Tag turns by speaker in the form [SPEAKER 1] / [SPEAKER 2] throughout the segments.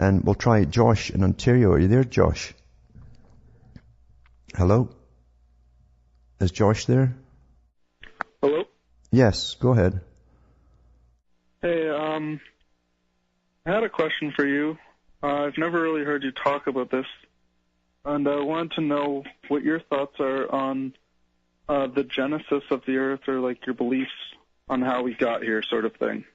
[SPEAKER 1] And we'll try Josh in Ontario. Are you there, Josh? Hello? Is Josh there?
[SPEAKER 2] Hello?
[SPEAKER 1] Yes, go ahead.
[SPEAKER 2] Hey, I had a question for you. I've never really heard you talk about this, and I wanted to know what your thoughts are on the genesis of the Earth, or like your beliefs on how we got here, sort of thing.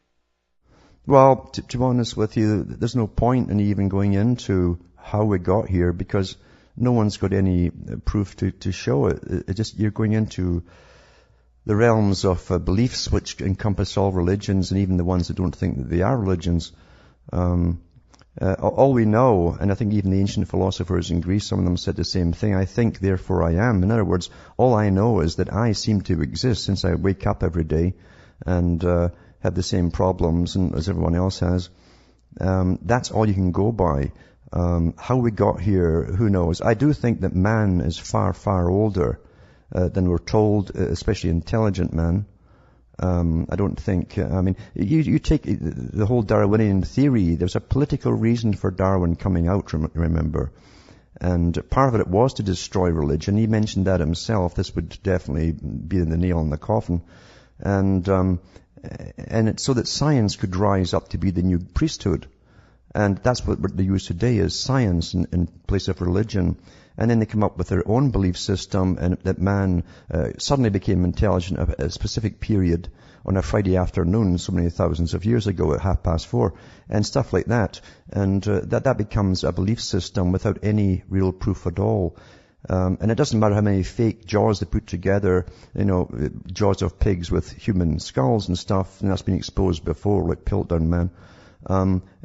[SPEAKER 1] Well, to be honest with you, there's no point in even going into how we got here because no one's got any proof to show it. It just, you're going into the realms of beliefs which encompass all religions and even the ones that don't think that they are religions. All we know, and I think even the ancient philosophers in Greece, some of them said the same thing, I think, therefore I am. In other words, all I know is that I seem to exist since I wake up every day and have the same problems as everyone else has. That's all you can go by. How we got here, who knows? I do think that man is far, far older than we're told, especially intelligent man. I don't think, you take the whole Darwinian theory, there's a political reason for Darwin coming out, remember. And part of it was to destroy religion. He mentioned that himself. This would definitely be the nail in the coffin. And it's so that science could rise up to be the new priesthood. And that's what they use today is science in place of religion. And then they come up with their own belief system and that man suddenly became intelligent at a specific period on a Friday afternoon so many thousands of years ago at 4:30 and stuff like that. And that becomes a belief system without any real proof at all. And it doesn't matter how many fake jaws they put together, jaws of pigs with human skulls and stuff, and that's been exposed before, like Piltdown Man.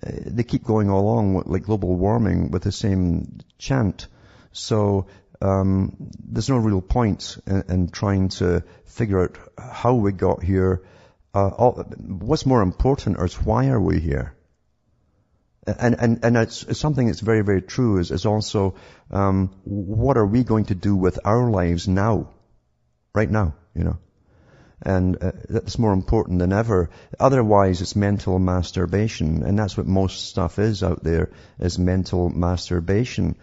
[SPEAKER 1] They keep going along like global warming with the same chant. So there's no real point in trying to figure out how we got here. What's more important is why are we here? And it's something that's very, very true is also what are we going to do with our lives now, right now, And that's more important than ever. Otherwise, it's mental masturbation, and that's what most stuff is out there, is mental masturbation.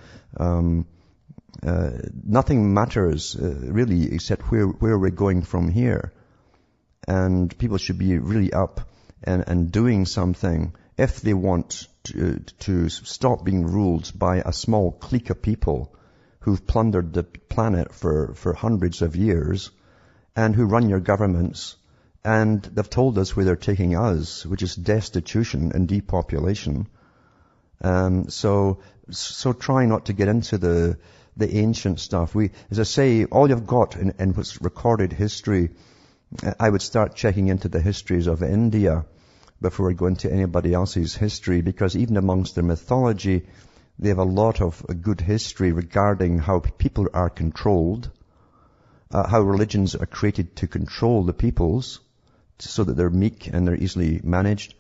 [SPEAKER 1] Nothing matters really except where we're going from here. And people should be really up and doing something if they want to stop being ruled by a small clique of people who've plundered the planet for hundreds of years and who run your governments, and they've told us where they're taking us, which is destitution and depopulation. So try not to get into the ancient stuff. As I say, all you've got in what's recorded history, I would start checking into the histories of India before I go into anybody else's history, because even amongst their mythology, they have a lot of good history regarding how people are controlled, how religions are created to control the peoples so that they're meek and they're easily managed.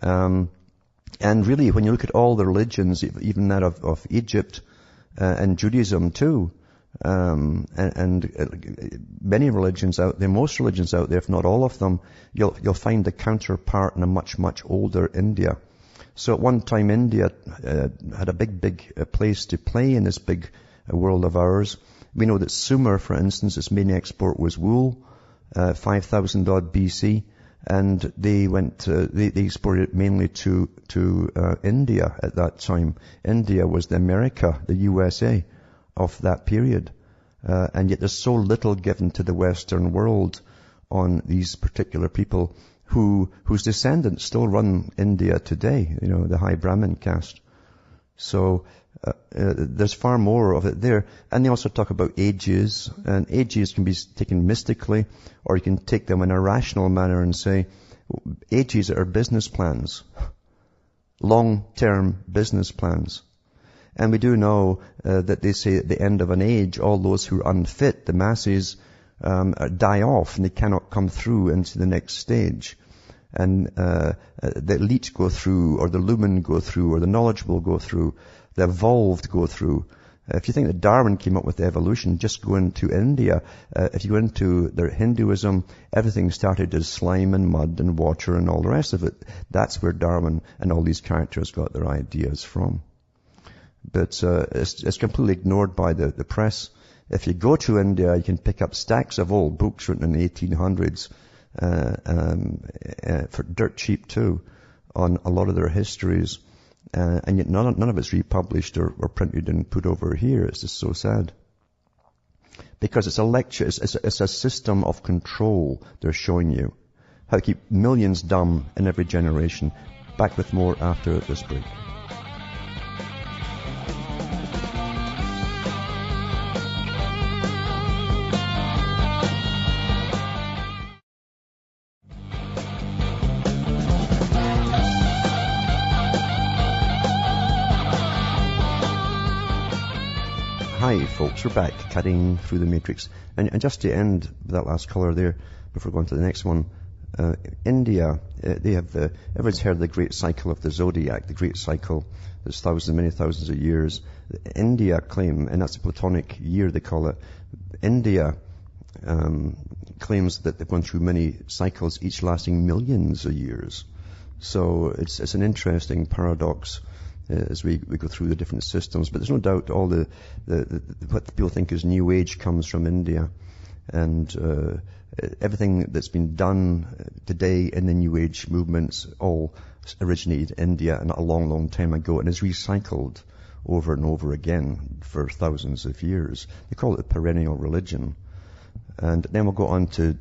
[SPEAKER 1] And really, when you look at all the religions, even that of Egypt and Judaism too, and many religions out there, most religions out there, if not all of them, you'll find the counterpart in a much, much older India. So at one time, India had a big place to play in this big world of ours. We know that Sumer, for instance, its main export was wool, 5,000 odd BC, and they exported it mainly to India at that time. India was the America, the USA of that period. And yet there's so little given to the Western world on these particular people whose descendants still run India today, the high Brahmin caste. So there's far more of it there. And they also talk about ages, and ages can be taken mystically, or you can take them in a rational manner and say, ages are business plans, long-term business plans. And we do know that they say at the end of an age, all those who are unfit, the masses, die off and they cannot come through into the next stage. And the elite go through, or the lumen go through, or the knowledgeable go through, the evolved go through. If you think that Darwin came up with evolution, just go into India. If you go into their Hinduism, everything started as slime and mud and water and all the rest of it. That's where Darwin and all these characters got their ideas from. But it's completely ignored by the press. If you go to India, you can pick up stacks of old books written in the 1800s for dirt cheap too, on a lot of their histories. And yet none of it's republished or printed and put over here. It's just so sad. Because it's a lecture, it's a system of control they're showing you. How to keep millions dumb in every generation. Back with more after this break. Hi folks, we're back cutting through the matrix. And just to end with that last colour there, before going to the next one, India, they have, everyone's heard of the great cycle of the zodiac, the great cycle, there's many thousands of years. India claim, and that's a Platonic year they call it, India claims that they've gone through many cycles, each lasting millions of years. So it's an interesting paradox as we go through the different systems. But there's no doubt all the what people think is New Age comes from India. And everything that's been done today in the New Age movements all originated in India and a long, long time ago and is recycled over and over again for thousands of years. They call it a perennial religion. And then we'll go on to